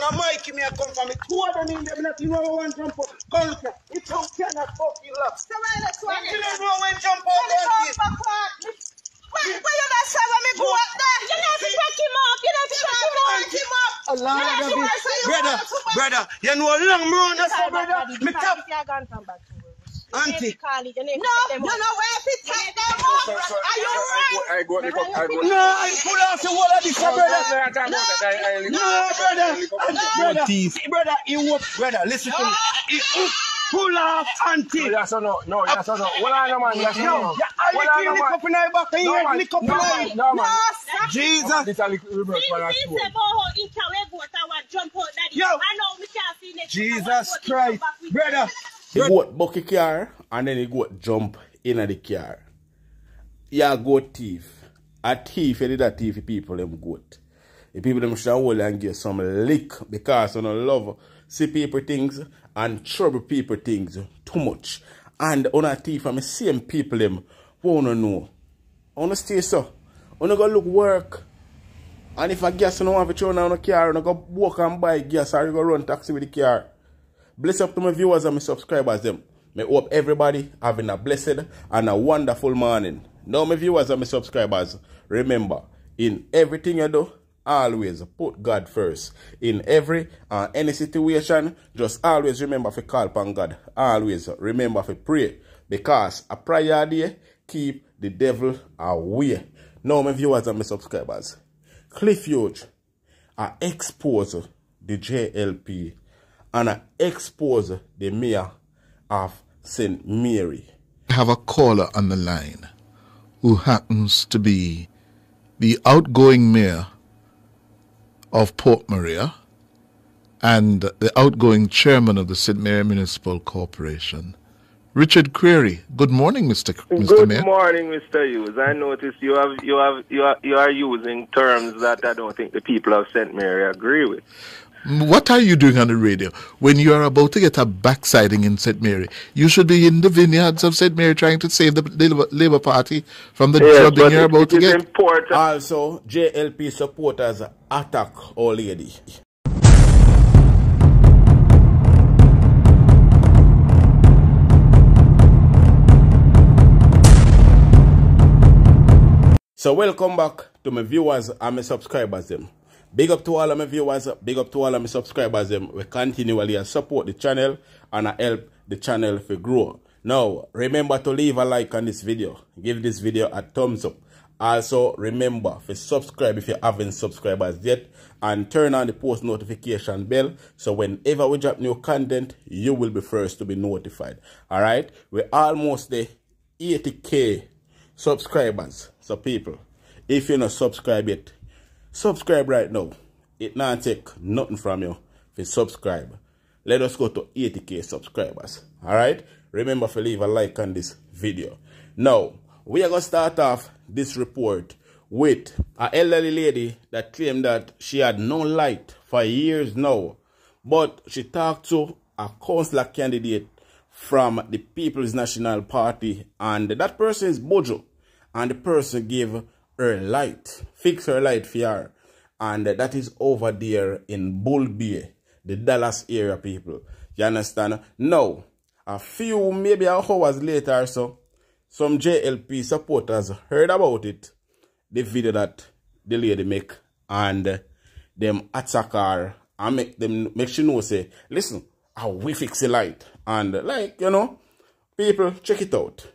I'm Mikey, me I come from it. Two of them in them, not you know one jump up. Come look here. It's how cannot fuck you up. So why let's one? You don't know when jump up. Where you not say when me go up there? You know to take him up. You know to take him up. Brother, you know long run us, brother. Me top. Auntie. No, you know where if it take them up. Are you right? No, I pull off the wall of this, brother. No, brother, you up, brother. Listen to me. Pull off, auntie. Yes or no? No, yes or no? Well, I know, man. Yes or no? I lick up in my back and you lick up in my no, man. Jesus. Jesus Christ, brother. He go bucky car and then he go jump in the car. Yeah, goat thief. A thief, you did a thief people them goat. The people them should hold and give some lick because you don't love see people things and trouble people things too much. And on a thief and the same people them wanna know. Wanna stay so. Wanna go look work. And if a gas you don't have to throw on a car, you go walk and buy gas or you go run taxi with the car. Bless up to my viewers and my subscribers them. I hope everybody having a blessed and a wonderful morning. Now my viewers and my subscribers, remember, in everything you do, always put God first. In every any situation, just always remember to call upon God. Always remember to pray. Because a prayer day keep the devil away. Now my viewers and my subscribers, Cliff Hughes expose the JLP and expose the mayor of St. Mary. I have a caller on the line who happens to be the outgoing mayor of Port Maria and the outgoing chairman of the St. Mary Municipal Corporation, Richard Query. Good morning, Mr. Mayor. Good morning, Mr. Hughes. I notice you are using terms that I don't think the people of St. Mary agree with. What are you doing on the radio when you are about to get a backsliding in St. Mary? You should be in the vineyards of St. Mary trying to save the Labour Party from the drubbing you're about to get. Important. Also, JLP supporters attack Old Lady. So welcome back to my viewers and my subscribers them. Big up to all of my viewers, big up to all of my subscribers them. We continually support the channel and help the channel to grow. Now, remember to leave a like on this video. Give this video a thumbs up. Also, remember to subscribe if you haven't subscribed yet. And turn on the post notification bell. So whenever we drop new content, you will be first to be notified. Alright? We're almost the 80K subscribers. So people, if you're not subscribed yet, subscribe right now. It not take nothing from you if you subscribe. Let us go to 80K subscribers. Alright? Remember to leave a like on this video. Now, we are going to start off this report with an elderly lady that claimed that she had no light for years now. But she talked to a councillor candidate from the People's National Party. And that person is Bojo. And the person gave her light, fix her light for her, and that is over there in Bull Bay, the Dallas area, people. You understand? Now, a few, maybe hours later or so, some JLP supporters heard about it, the video that the lady make, and them attack her and make she know, say, listen, how we fix the light. And like, you know, people, check it out.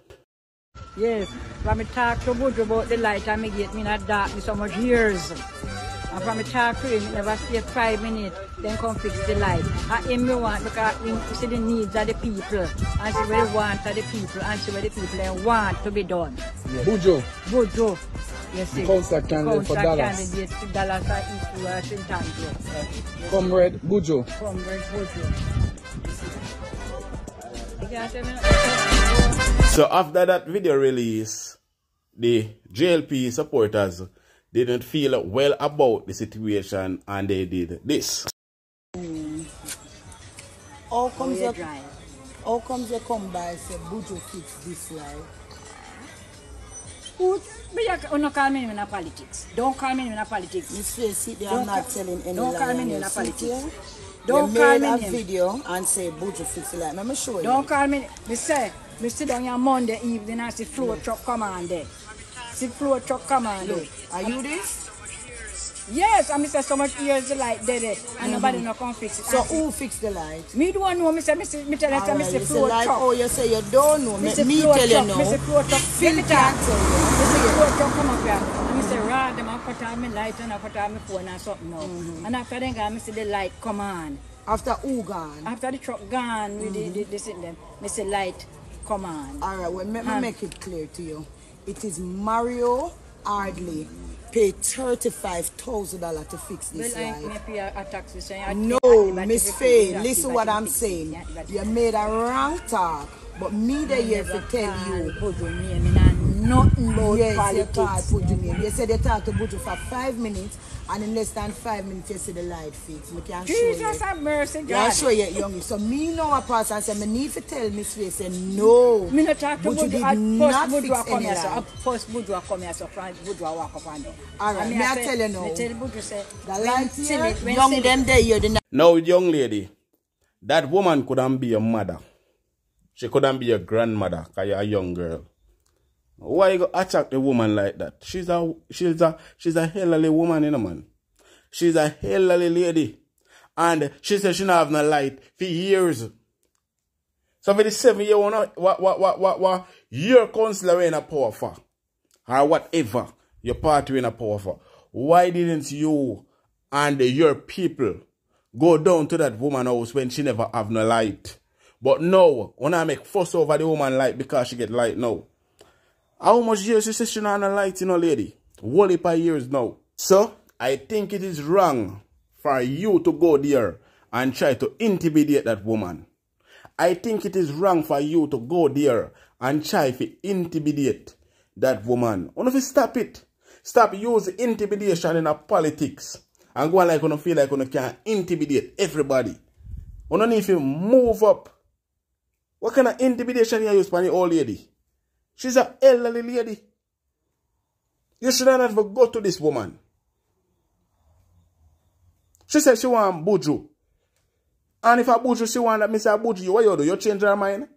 Yes, when I talk to Buju about the light and me get me in a dark so much years. And when I talk to him, never stay 5 minutes, then come fix the light. And him me want because him see the needs of the people and see what they want of the people and see what the people they want to be done. Yeah. Buju. Yes, the councillor candidate for Dallas. Candidate for Dallas or East St. Andrew. Comrade Buju. Comrade Buju. So after that video release, the JLP supporters didn't feel well about the situation and they did this. How comes you come by say Buju fix this light? Don't call me in politics. Don't call me in politics. Miss Face, I'm not telling any Don't call lie. me in politics. Don't call me a video and say Buju fix the light. Let me show you. Don't call me. Me sit down here Monday evening and see floor truck come on there. See floor truck come on there. Are you this? Yes, and I say so much years the light dead and nobody no come fix it. So who fixed the light? Me don't know. Me tell you, Mr. Floor like, truck. oh, you say you don't know. Me tell you now. Mr. Floor truck. Phil can't tell you. Mr. Floor truck come up here. And I say, right, them I put on my light and I put on my phone and something now. And after then, I see the light come on. After who gone? After the truck gone with the sitting them, I say light come on. Alright, well, let me make it clear to you. It is Mario Hardley paid $35,000 to fix this light. No, Miss Faye, listen what I'm saying. You made a wrong talk, but me there here to tell you. Nothing about politics. You said you talked to Buju for 5 minutes, and in less than 5 minutes you see the light fix. Me can Jesus have mercy, God. Yeah, show you, young. So me know a person say me need to tell Miss Faye say no. Me not talk to Buju did not fix any light. First Buju come here, so Buju walk up on there. Alright, me I tell you now. Me tell Buju say the light here, young them there you the. Now, young lady, that woman couldn't be a mother. She couldn't be a grandmother, because you're a young girl. Why you go attack the woman like that? She's a elderly woman, you know, man. She's a elderly lady. And she said she don't have no light for years. So for the 7 year, what your councillor in a power for? Or whatever your party in a power for? Why didn't you and your people go down to that woman house when she never have no light? But no, when I make fuss over the woman light because she get light now. How much years she says she not on a light, you know, lady? Whole heap of years now. So, I think it is wrong for you to go there and try to intimidate that woman. I think it is wrong for you to go there and try to intimidate that woman. You know, if you stop it. Stop using intimidation in a politics. And go on like you feel like you can intimidate everybody. You don't need to move up. What kind of intimidation you use for the old lady? She's an elderly lady. You should not ever go to this woman. She said she want Buju. And if a Buju she want that, me say Buju, what you do? You change her mind?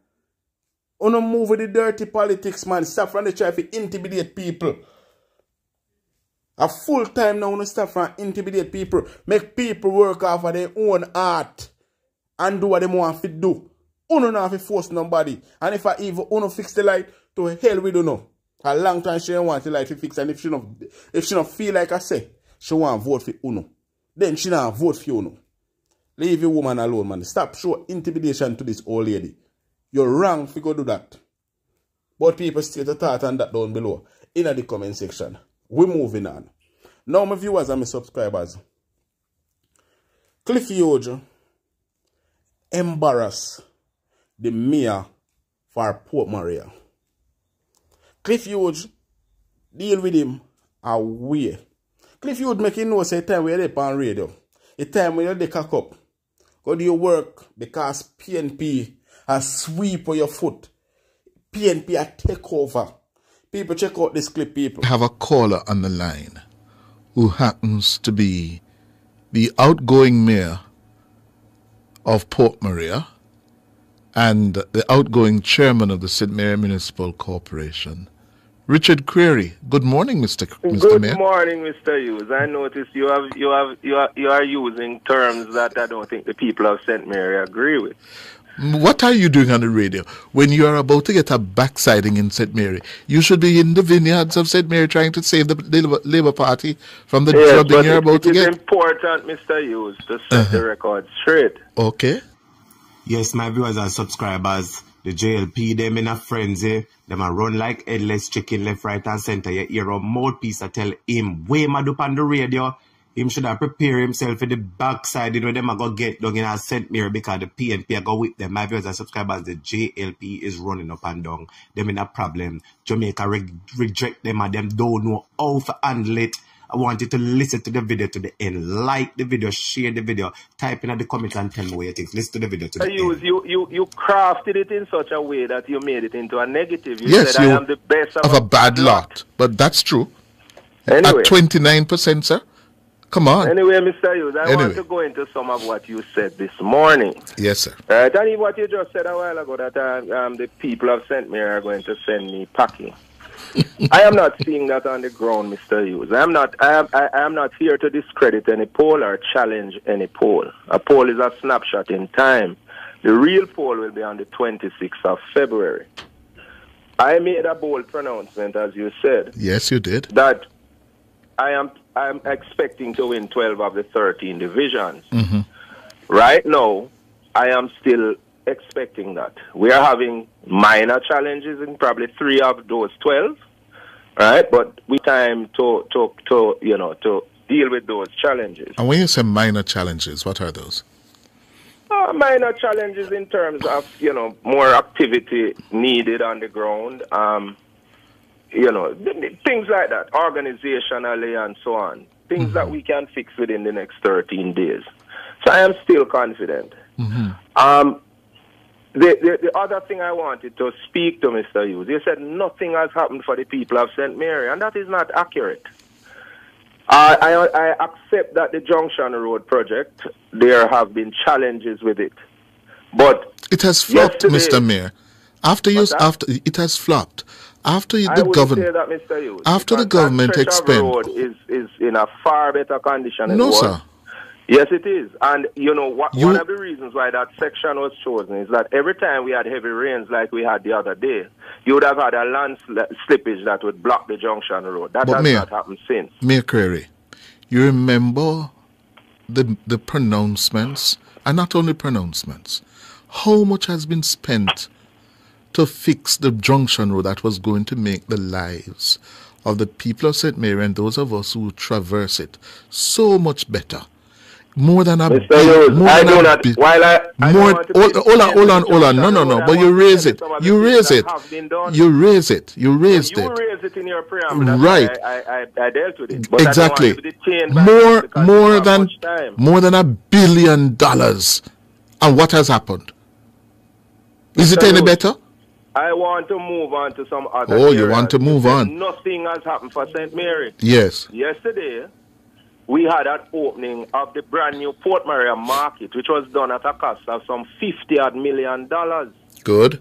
You don't move with the dirty politics, man. Stop from the try to intimidate people. A full time now, you stop from intimidate people. Make people work off of their own art. And do what they want to do. You don't have to force nobody. And if I even fix the light, to hell we don't know. A long time she don't want the light to fix, and if she don't feel like I say, she want to vote for Uno. Then she don't vote for Uno. Leave your woman alone, man. Stop showing intimidation to this old lady. You're wrong if you go do that. But people still to thought on that down below in the comment section. We're moving on. Now my viewers and my subscribers. Cliff Hughes embarrass the mayor for Port Maria. Cliff Hughes deal with him away. Cliff Hughes make him know say time where they on radio. The time when they cock up. Go do your work because PNP has sweep on your foot. PNP a take over. People check out this clip, people. I have a caller on the line who happens to be the outgoing mayor of Port Maria and the outgoing chairman of the St. Mary Municipal Corporation, Richard Query. Good morning, Mr. Good Mayor. morning, Mr. Hughes. I noticed you are using terms that I don't think the people of St. Mary agree with. What are you doing on the radio when you are about to get a backsliding in St. Mary? You should be in the vineyards of St. Mary trying to save the Labour Party from the drubbing you're about to get. It is important, Mr. Hughes, to set the record straight. Okay. Yes, my viewers and subscribers, the JLP, them in a frenzy. Them a run like headless chicken left, right and center. You hear a mouthpiece that tell him, way mad up on the radio. Him should have prepared himself for the backside, you know, them are going to get down in a St. Mary because the PNP are going with them. My viewers and subscribers, the JLP is running up and down. Them in a problem. Jamaica reject them and them don't know how to handle it. I want you to listen to the video to the end. Like the video, share the video, type in the comments and tell me what you think. Listen to the video to the end. You crafted it in such a way that you made it into a negative. You yes, said I am the best of a bad lot. But that's true. Anyway. At 29%, sir. Come on. Anyway, Mr. Hughes, I want to go into some of what you said this morning. Yes, sir. Danny, what you just said a while ago, that the people of St. Mary are going to send me packing. I am not seeing that on the ground, Mr. Hughes. I am not here to discredit any poll or challenge any poll. A poll is a snapshot in time. The real poll will be on the 26th of February. I made a bold pronouncement, as you said. Yes, you did. That I'm expecting to win 12 of the 13 divisions. Mm-hmm. Right now, I am still expecting that. We are having minor challenges in probably 3 of those 12, right? But we time to deal with those challenges. And when you say minor challenges, what are those? Minor challenges in terms of, more activity needed on the ground. Things like that, organizationally and so on. Things that we can fix within the next 13 days. So I am still confident. Mm-hmm. The other thing I wanted to speak to Mr. Hughes, you said nothing has happened for the people of St. Mary, and that is not accurate. I accept that the Junction Road project, there have been challenges with it. But it has flopped, Mr. Mayor. After it has flopped. After the government, Mr. Hughes, after the government expanded, road is in a far better condition than it was. Sir. Yes, it is. And one of the reasons why that section was chosen is that every time we had heavy rains like we had the other day, you would have had a land slippage that would block the Junction Road. That has not happened since. Mayor Query, you remember the pronouncements, and not only pronouncements, how much has been spent to fix the Junction Road that was going to make the lives of the people of St. Mary and those of us who traverse it so much better. More than a Mr. Hughes, hold on. No. But you raise it. You raise it in your preamble. Right. I dealt with it. But exactly. More than $1 billion. And what has happened? Is it any better? I want to move on to some other areas. You want to move on? Nothing has happened for St. Mary. Yes. Yesterday, we had an opening of the brand new Port Maria market, which was done at a cost of some $50 million. Good.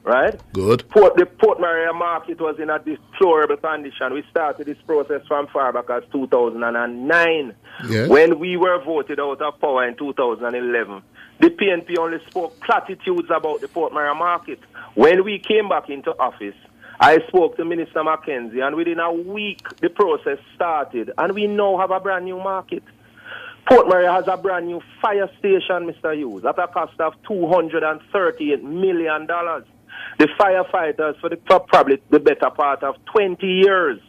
Right? Good. The Port Maria market was in a deplorable condition. We started this process from far back as 2009. Yes. When we were voted out of power in 2011. The PNP only spoke platitudes about the Port Maria market. When we came back into office, I spoke to Minister Mackenzie, and within a week, the process started, and we now have a brand new market. Port Maria has a brand new fire station, Mr. Hughes, at a cost of $238 million. The firefighters, for probably the better part of 20 years,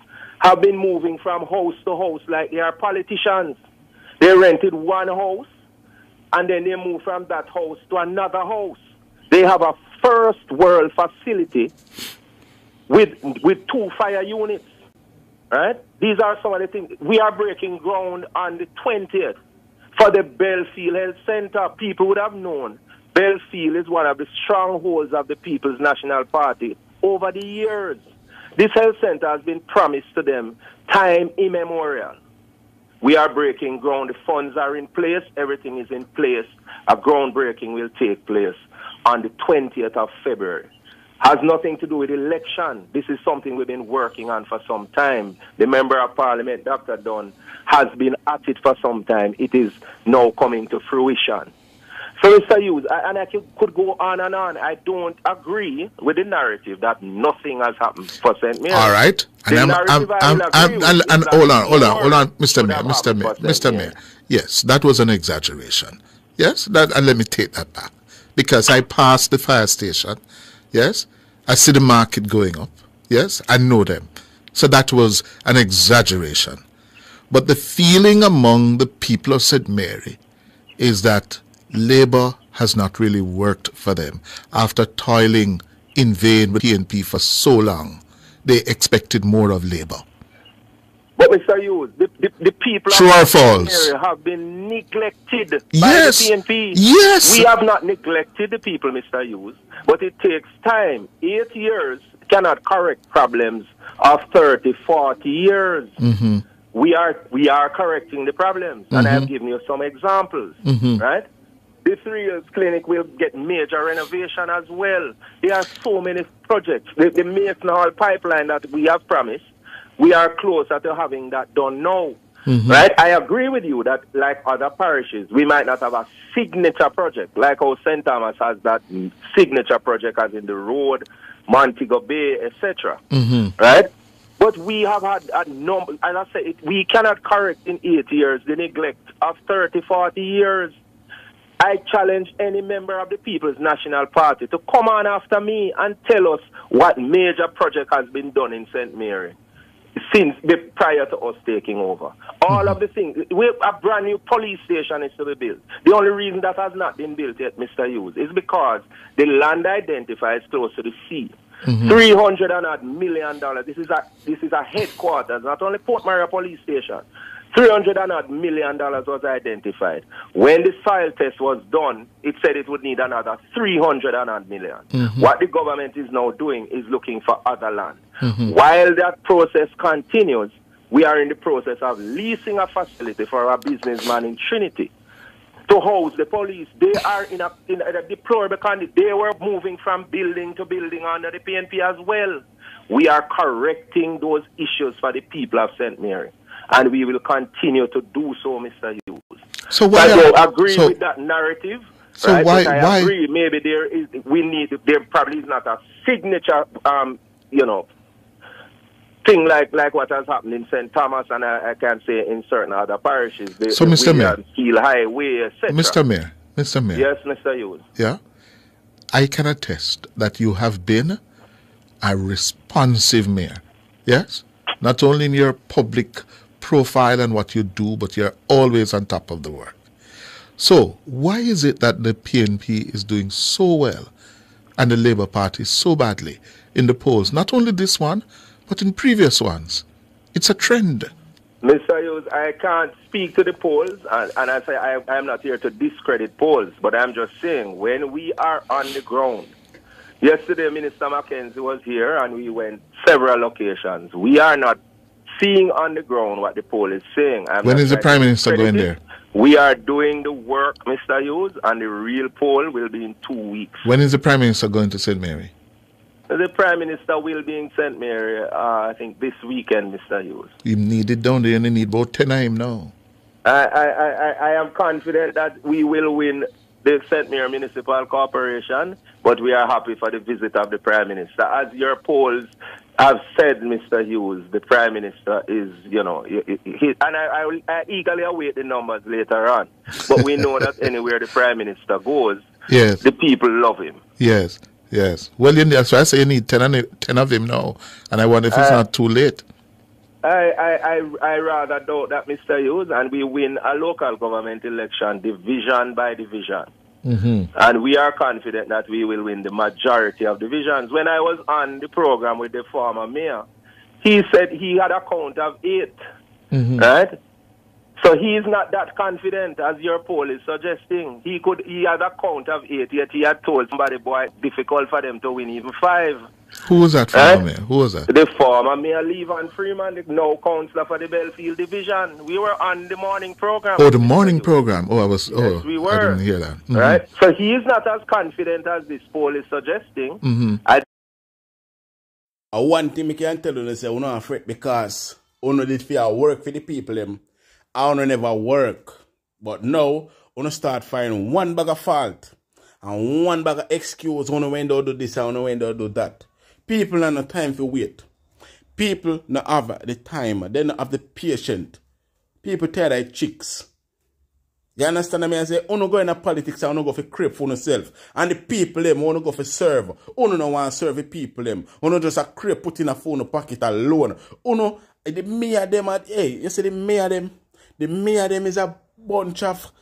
have been moving from house to house like they are politicians. They rented one house, and then they move from that house to another house. They have a first world facility with 2 fire units, right? These are some of the things. We are breaking ground on the 20th for the Belfield Health Center. People would have known Belfield is one of the strongholds of the People's National Party over the years. This health center has been promised to them time immemorial. We are breaking ground. The funds are in place. Everything is in place. A groundbreaking will take place on the 20th of February. Has nothing to do with election. This is something we've been working on for some time. The Member of Parliament, Dr. Dunn, has been at it for some time. It is now coming to fruition. So, Mr. Hughes, and I could go on and on. I don't agree with the narrative that nothing has happened for St. Mary. All right. And hold on, Mr. Mayor. Yes, that was an exaggeration. Yes, and let me take that back. Because I passed the fire station. Yes, I see the market going up. Yes, I know them. So that was an exaggeration. But the feeling among the people of St. Mary is that Labour has not really worked for them. After toiling in vain with PNP for so long, they expected more of Labour. But Mr. Hughes, the people True or of false? area have been neglected Yes. by the PNP. Yes. We have not neglected the people, Mr. Hughes, but it takes time. 8 years cannot correct problems of 30, 40 years. Mm-hmm. We are correcting the problems, and I have given you some examples, right? The 3 Hills Clinic will get major renovation as well. There are so many projects. The Mason Hall pipeline that we have promised, we are closer to having that done now. Right? I agree with you that, like other parishes, we might not have a signature project, like how St. Thomas has that signature project, as in the road, Montego Bay, etc. Right? But we have had a number, and I say we cannot correct in 8 years the neglect of 30, 40 years. I challenge any member of the People's National Party to come on after me and tell us what major project has been done in St. Mary since prior to us taking over. All of the things. A brand new police station is to be built. The only reason that has not been built yet, Mr. Hughes, is because the land identified is close to the sea. $300 million. This is a headquarters, not only Port Maria Police Station. $300 million was identified. When the soil test was done, it said it would need another $300 million. What the government is now doing is looking for other land. While that process continues, we are in the process of leasing a facility for a businessman in Trinity to house the police. They are in a deplorable condition. They were moving from building to building under the PNP as well. We are correcting those issues for the people of St. Mary. And we will continue to do so, Mr. Hughes. So why I agree with that narrative. So right? why? I agree. Maybe there probably is not a signature, thing like what has happened in St. Thomas, and I can say in certain other parishes. So, Mr. Mayor, Keel Highway, etc. Mr. Mayor. Yes, Mr. Hughes. Yeah, I can attest that you have been a responsive mayor. Yes, not only in your public profile and what you do, but you're always on top of the work. So why is it that the PNP is doing so well and the Labour Party so badly in the polls? Not only this one, but in previous ones. It's a trend. Mr. Hughes, I can't speak to the polls, and I say I'm not here to discredit polls, but I'm just saying when we are on the ground. Yesterday, Minister Mackenzie was here, and we went several locations. We are not seeing on the ground what the poll is saying. When is the Prime Minister going there? We are doing the work, Mr. Hughes, and the real poll will be in 2 weeks. When is the Prime Minister going to St. Mary? The Prime Minister will be in St. Mary, I think, this weekend, Mr. Hughes. You need it down there, and you need about 10 of him now. I am confident that we will win the St. Mary Municipal Corporation, but we are happy for the visit of the Prime Minister. As your polls have said, Mr. Hughes, the Prime Minister is, and I eagerly await the numbers later on. But we know that anywhere the Prime Minister goes, yes, the people love him. Yes, yes. Well, so I say you need 10 of him now, and I wonder if it's not too late. I rather doubt that, Mr. Hughes, and we win a local government election division by division. And we are confident that we will win the majority of divisions. When I was on the program with the former mayor, he said he had a count of 8, right? So he is not that confident as your poll is suggesting. He had a count of 8, yet he had told somebody, boy, difficult for them to win even 5. Who was that former mayor? Who was that? The former mayor, Levan Freeman, the now councillor for the Belfield Division. We were on the morning program. Oh, the morning program. Oh, yes, we were. I didn't hear that. Right? So he is not as confident as this poll is suggesting. One thing I can tell you is that we're not afraid because we did fear work for the people. I don't never work. But now, we start finding one bag of fault and one bag of excuse when we do this and when we do that. People don't have time to wait. People don't have the time. They don't have the patience. People tell their chicks. You understand me? I say, you go in politics and you go for crap for yourself. And the people, them, you go for serve. You don't want to serve the people, them. You just a crap put in a phone pocket alone. You the mayor them, hey, you see the mayor them? The mayor them is a bunch of,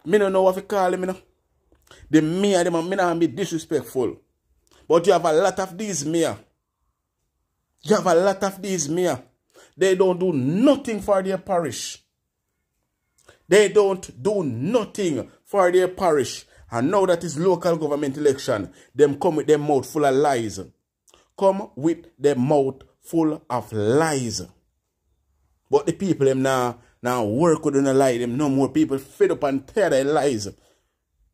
me don't know what to call them, The mayor them, me not be disrespectful. But you have a lot of these mayor. You have a lot of these mayor. They don't do nothing for their parish. They don't do nothing for their parish. And now that is local government election, them come with their mouth full of lies. Come with their mouth full of lies. But the people them now work with the lie. Them no more people fed up and tear their lies.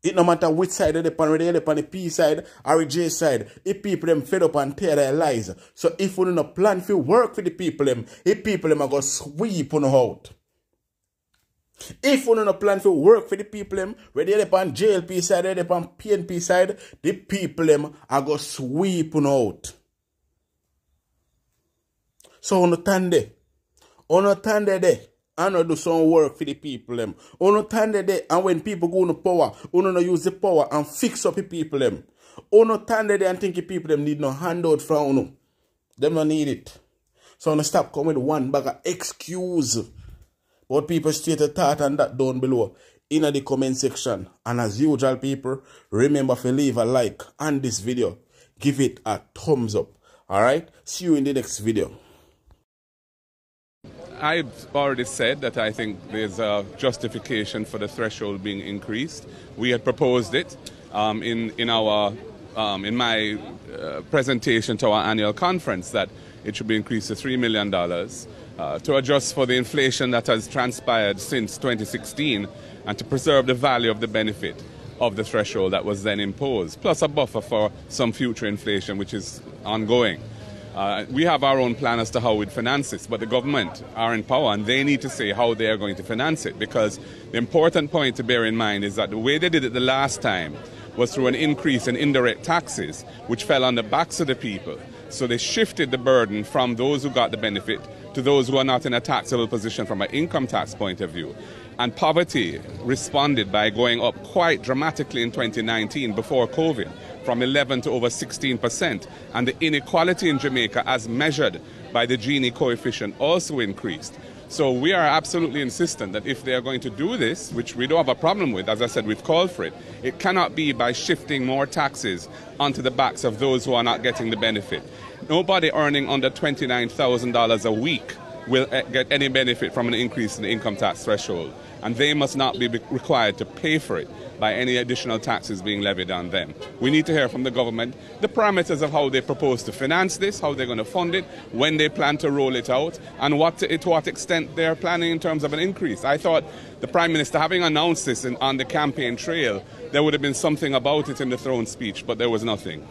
It no matter which side of the pan, whether they're on the P side or the J side, if people them fed up and tear their lies. So if we don't plan for work for the people them, if people them are going to sweep on out. If we don't plan for work for the people them, whether they're on JLP side or they're on PNP side, the people them are going to sweep on out. So understand there. Understand there. And do some work for the people them. Understand there. And when people go to power, use the power and fix up the people them. Understand there and think the people them need no handout from you. Them don't need it. So stop coming with one bag of excuse. But people straight a thought and that down below in the comment section. And as usual, people, remember to leave a like on this video. Give it a thumbs up. Alright? See you in the next video. I've already said that I think there's a justification for the threshold being increased. We had proposed it in my presentation to our annual conference that it should be increased to $3 million to adjust for the inflation that has transpired since 2016 and to preserve the value of the benefit of the threshold that was then imposed, plus a buffer for some future inflation which is ongoing. We have our own plan as to how we'd finance this, but the government are in power and they need to say how they are going to finance it, because the important point to bear in mind is that the way they did it the last time was through an increase in indirect taxes, which fell on the backs of the people. So they shifted the burden from those who got the benefit to those who are not in a taxable position from an income tax point of view. And poverty responded by going up quite dramatically in 2019 before COVID, from 11 to over 16%. And the inequality in Jamaica, as measured by the Gini coefficient, also increased. So we are absolutely insistent that if they are going to do this, which we don't have a problem with, as I said, we've called for it, it cannot be by shifting more taxes onto the backs of those who are not getting the benefit. Nobody earning under $29,000 a week will get any benefit from an increase in the income tax threshold, and they must not be required to pay for it by any additional taxes being levied on them. We need to hear from the government the parameters of how they propose to finance this, how they're going to fund it, when they plan to roll it out, and to what extent they're planning in terms of an increase. I thought the Prime Minister, having announced this on the campaign trail, there would have been something about it in the throne speech, but there was nothing.